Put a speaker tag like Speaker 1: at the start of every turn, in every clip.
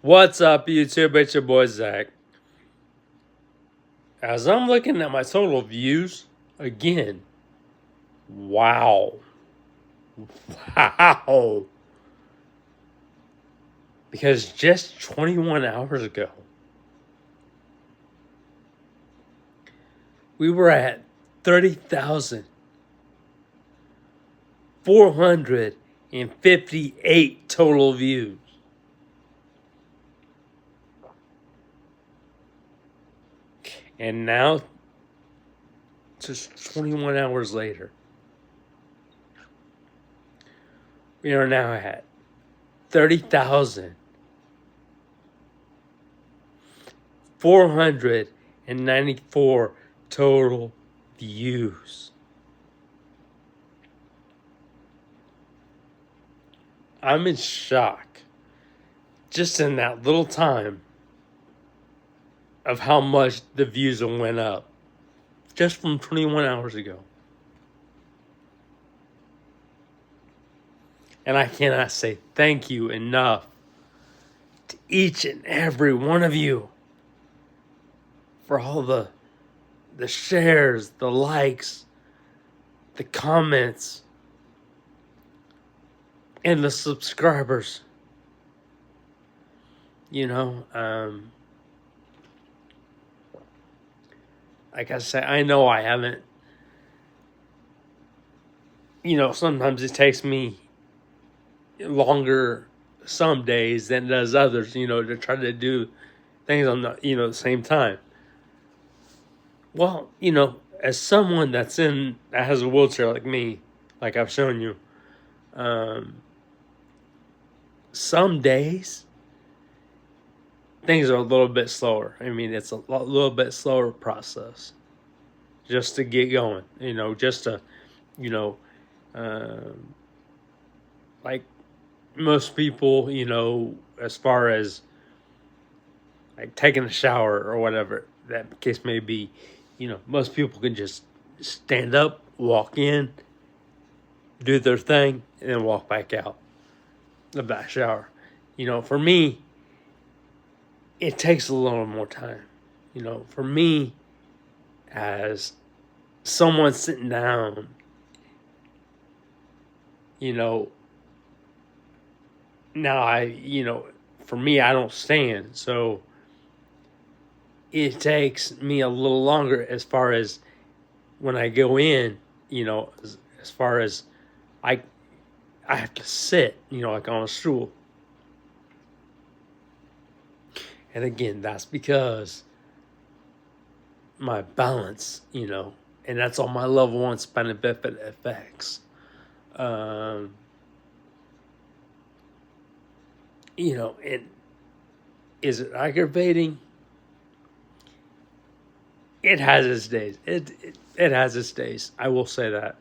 Speaker 1: What's up, YouTube? It's your boy Zach. As I'm looking at my total views, again, wow. Wow. Because just 21 hours ago, we were at 30,458 total views. And now, just 21 hours later, we are now at 30,494 total views. I'm in shock just in that little time of how much the views went up just from 21 hours ago. And I cannot say thank you enough to each and every one of you for all the shares, the likes, the comments, and the subscribers. Like I say, I know I haven't, sometimes it takes me longer some days than it does others, to try to do things on the same time. Well, as someone that has a wheelchair like me, like I've shown you, some days things are a little bit slower. I mean, it's a little bit slower process just to get going, just to, like most people, as far as like taking a shower or whatever that case may be, most people can just stand up, walk in, do their thing, and then walk back out of that shower. For me, it takes a little more time. For me, as someone sitting down, now for me, I don't stand. So it takes me a little longer as far as when I go in, as far as I have to sit, like on a stool. And again, that's because my balance, and that's on my level 1 spinal bifid effects. And is it aggravating? It has its days. It has its days. I will say that.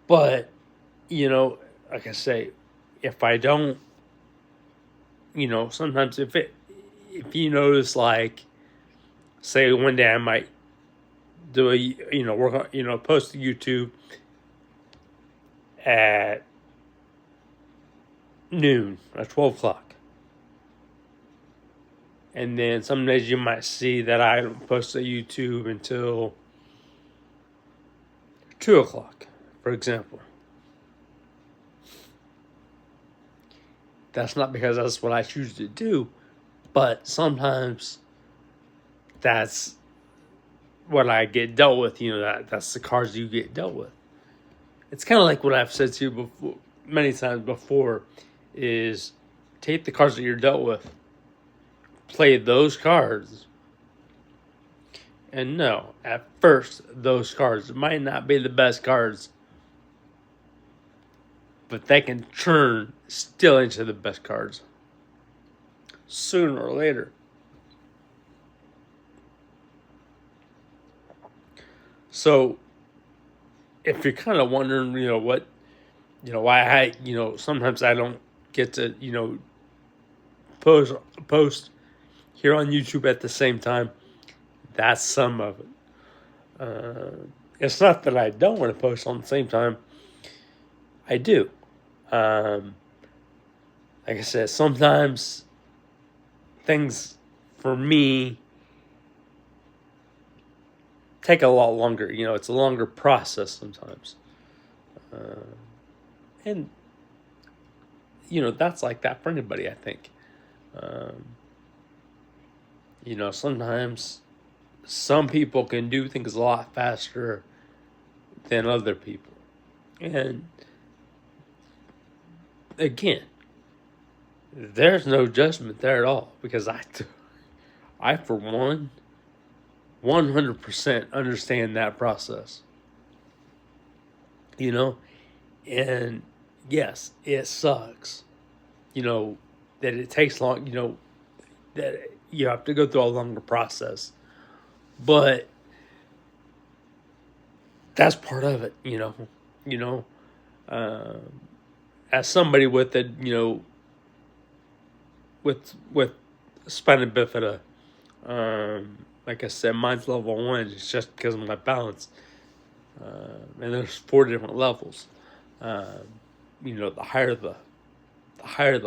Speaker 1: But, like I say, if I don't, sometimes if you notice, like, say one day I might do work on, post to YouTube at noon or 12 o'clock. And then some days you might see that I don't post to YouTube until 2 o'clock, for example. That's not because that's what I choose to do, but sometimes that's what I get dealt with. That's the cards you get dealt with. It's kind of like what I've said to you before, many times before, is take the cards that you're dealt with, play those cards, and no, at first those cards might not be the best cards, but they can turn still into the best cards sooner or later. So if you're kind of wondering, why I, sometimes I don't get to, post here on YouTube at the same time, that's some of it. It's not that I don't want to post on the same time. I do. like I said, sometimes things for me take a lot longer. It's a longer process sometimes. And, that's like that for anybody, I think. Um, sometimes some people can do things a lot faster than other people. And again, there's no judgment there at all because I for one, 100% understand that process. And yes, it sucks, that it takes long, that you have to go through a longer process. But that's part of it, You know, um, as somebody with a, with spina bifida, like I said, mine's level 1. It's just because of my balance, and there's 4 different levels. The higher the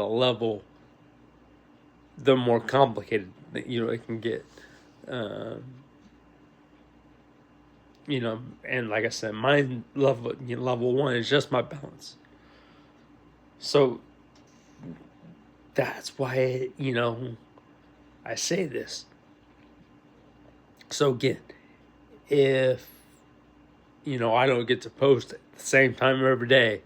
Speaker 1: level, the more complicated it can get. Um, and like I said, mine level 1 is just my balance. So that's why I say this. So again, if I don't get to post at the same time every day,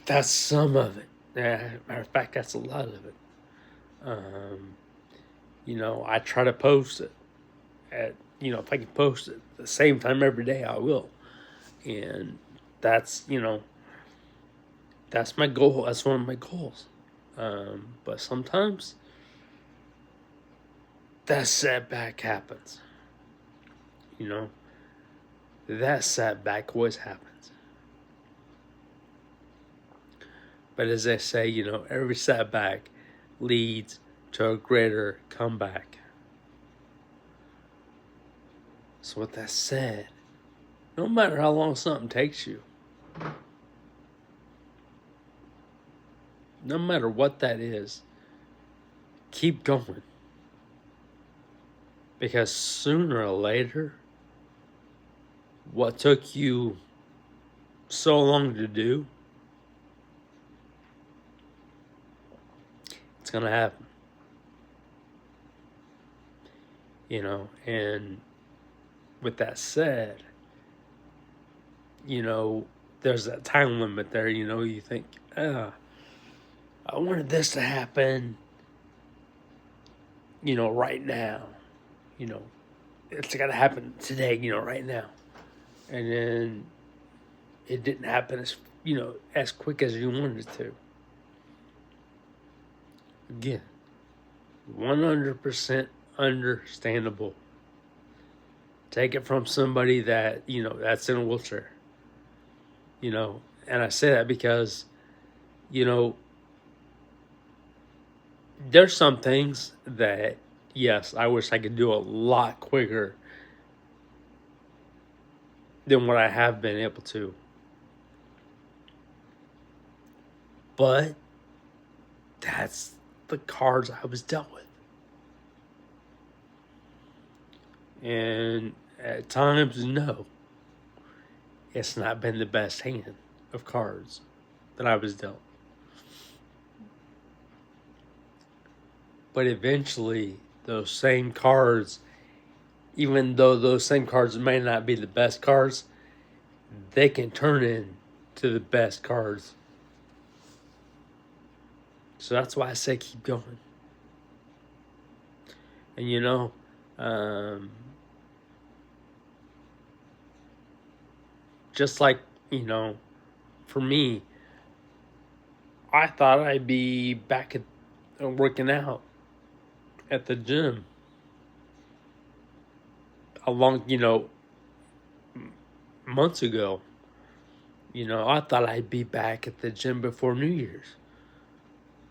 Speaker 1: that's some of it. Matter of fact, that's a lot of it. I try to post it at if I can post it at the same time every day, I will. And that's that's my goal. That's one of my goals. But sometimes that setback happens. That setback always happens. But as they say, every setback leads to a greater comeback. So with that said, no matter how long something takes you, no matter what that is, keep going. Because sooner or later, what took you so long to do, it's going to happen. And with that said, there's that time limit there. You think, I wanted this to happen, right now. It's got to happen today, right now. And then it didn't happen as quick as you wanted it to. Again, 100% understandable. Take it from somebody that, that's in a wheelchair. And I say that because, there's some things that, yes, I wish I could do a lot quicker than what I have been able to. But that's the cards I was dealt with. And at times, no, it's not been the best hand of cards that I was dealt. But eventually, those same cards, even though those same cards may not be the best cards, they can turn into the best cards. So that's why I say keep going. And just like, for me, I thought I'd be back at working out at the gym months ago. I thought I'd be back at the gym before New Year's,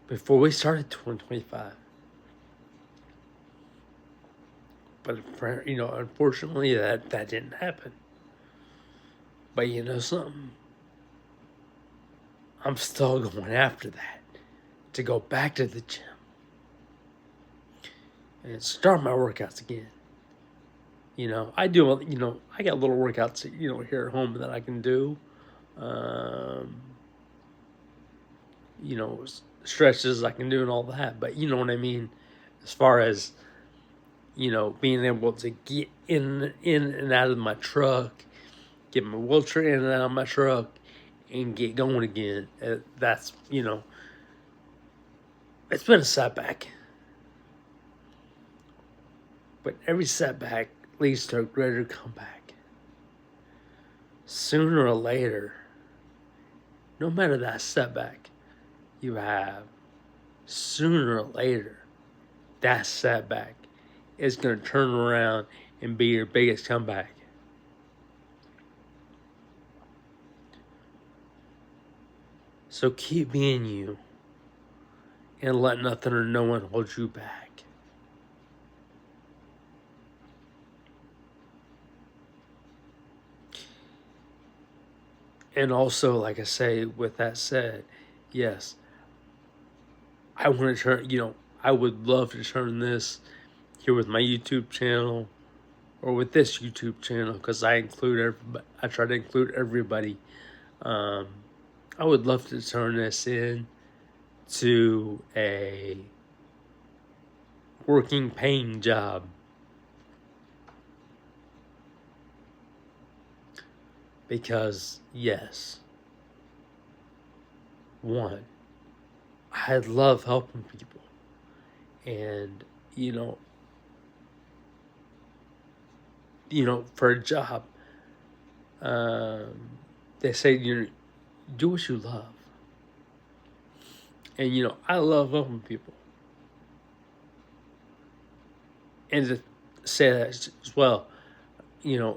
Speaker 1: before we started 2025. But unfortunately, that didn't happen. But something, I'm still going after that to go back to the gym and start my workouts again. I do, I got little workouts, here at home that I can do. Um, stretches I can do and all that. But you know what I mean? As far as, being able to get in and out of my truck, get my wheelchair in and out of my truck, and get going again. That's, it's been a setback. But every setback leads to a greater comeback. Sooner or later, no matter that setback you have, sooner or later, that setback is going to turn around and be your biggest comeback. So keep being you and let nothing or no one hold you back. And also, like I say, with that said, yes, I want to turn, I would love to turn this here with my YouTube channel or with this YouTube channel, because I try to include everybody. I would love to turn this in to a working, paying job. Because, yes, one, I love helping people. And, for a job, they say, do what you love. And, I love helping people. And to say that as well,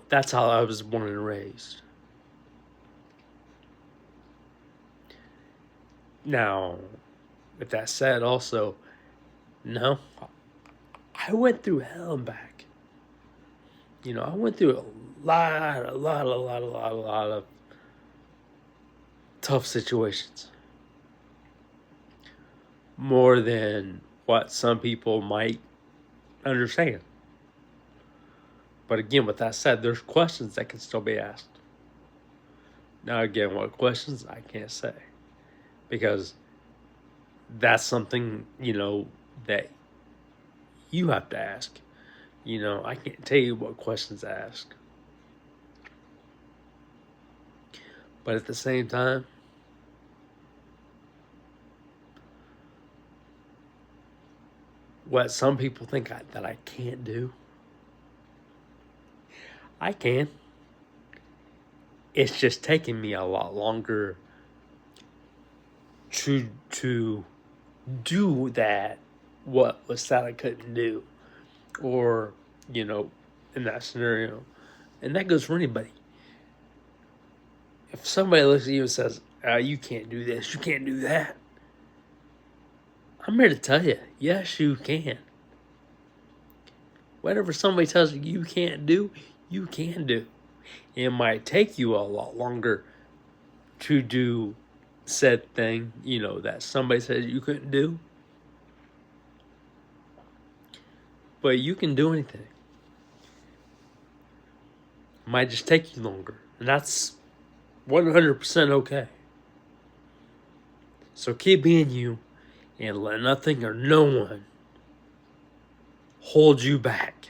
Speaker 1: that's how I was born and raised. Now, with that said, also, no, I went through hell and back. I went through a lot of tough situations. More than what some people might understand. But again, with that said, there's questions that can still be asked. Now, again, what questions, I can't say. Because that's something, that you have to ask. I can't tell you what questions to ask. But at the same time, what some people think that I can't do, I can. It's just taking me a lot longer to do that, what was said I couldn't do. Or, in that scenario. And that goes for anybody. If somebody looks at you and says, you can't do this, you can't do that, I'm here to tell you, yes, you can. Whatever somebody tells you you can't do, you can do. It might take you a lot longer to do said thing, that somebody said you couldn't do. But you can do anything. It might just take you longer. And that's 100% okay. So keep being you and let nothing or no one hold you back.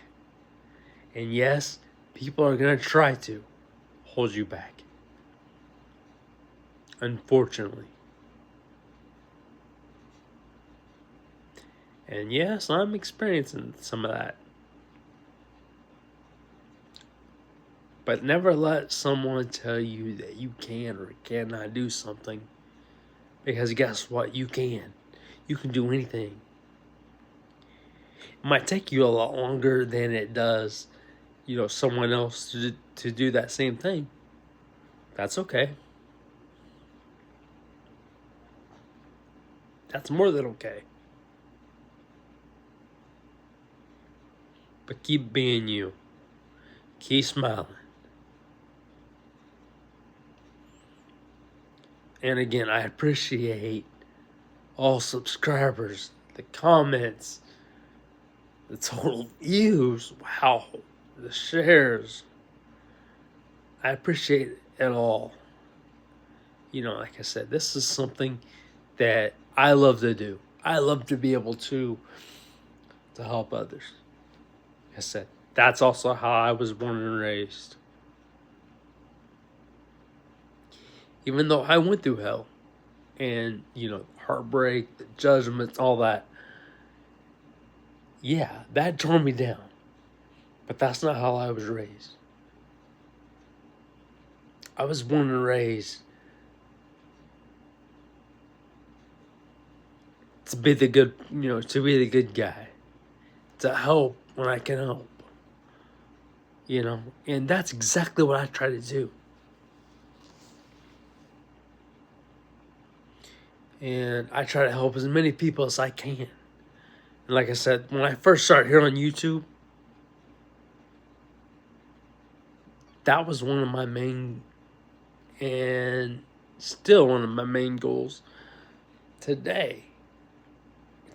Speaker 1: And yes, people are going to try to hold you back. Unfortunately. And yes, I'm experiencing some of that. But never let someone tell you that you can or cannot do something. Because guess what? You can. You can do anything. It might take you a lot longer than it does, someone else to do that same thing. That's okay. That's more than okay. But keep being you. Keep smiling. And again, I appreciate all subscribers, the comments, the total views. Wow. The shares. I appreciate it all. Like I said, this is something that I love to do. I love to be able to help others. Like I said, that's also how I was born and raised. Even though I went through hell and, heartbreak, the judgments, all that. Yeah, that tore me down. But that's not how I was raised. I was born and raised to be the good, to be the good guy, to help when I can help, and that's exactly what I try to do. And I try to help as many people as I can. And like I said, when I first started here on YouTube, that was one of my main, and still one of my main goals today,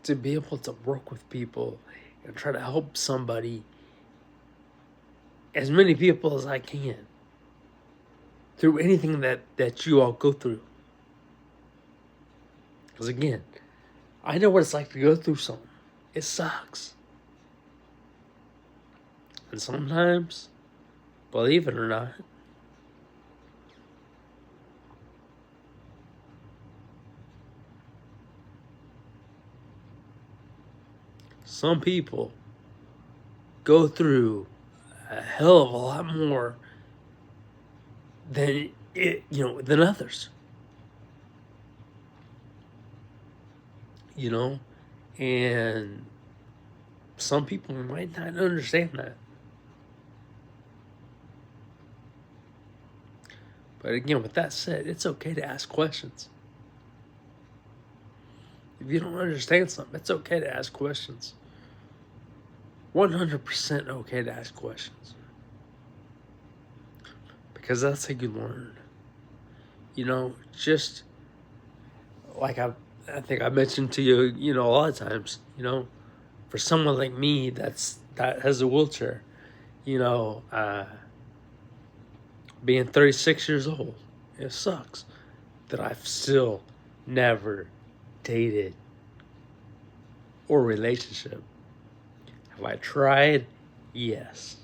Speaker 1: to be able to work with people and try to help somebody, as many people as I can, through anything that you all go through. Because again, I know what it's like to go through something. It sucks. And sometimes, believe it or not, some people go through a hell of a lot more than than others. And some people might not understand that. But again, with that said, it's okay to ask questions. If you don't understand something, it's okay to ask questions. 100% okay to ask questions. Because that's how you learn. Just like I think I mentioned to you, a lot of times, for someone like me that has a wheelchair, being 36 years old, it sucks that I've still never dated or relationship. Have I tried? Yes.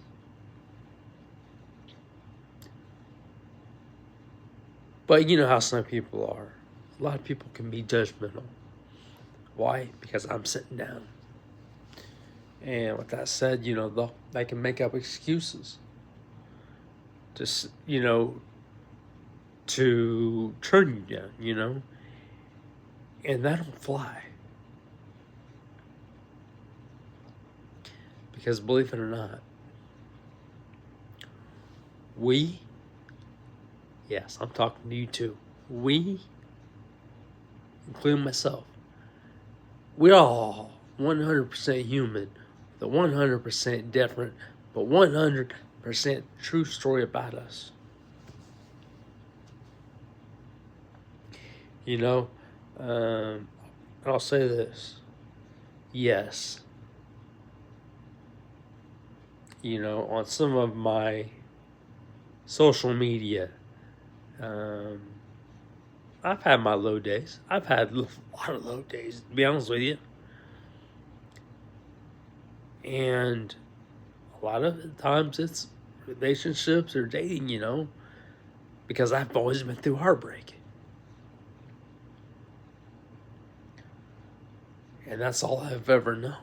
Speaker 1: But you know how some people are. A lot of people can be judgmental. Why? Because I'm sitting down. And with that said, they can make up excuses. Just, to turn you down, And that don't fly. Because believe it or not, yes, I'm talking to you too. We, including myself, we're all 100% human, the 100% different, but 100% true story about us. I'll say this. Yes. On some of my social media, I've had my low days. I've had a lot of low days, to be honest with you. And a lot of the times it's relationships or dating, because I've always been through heartbreak. And that's all I've ever known.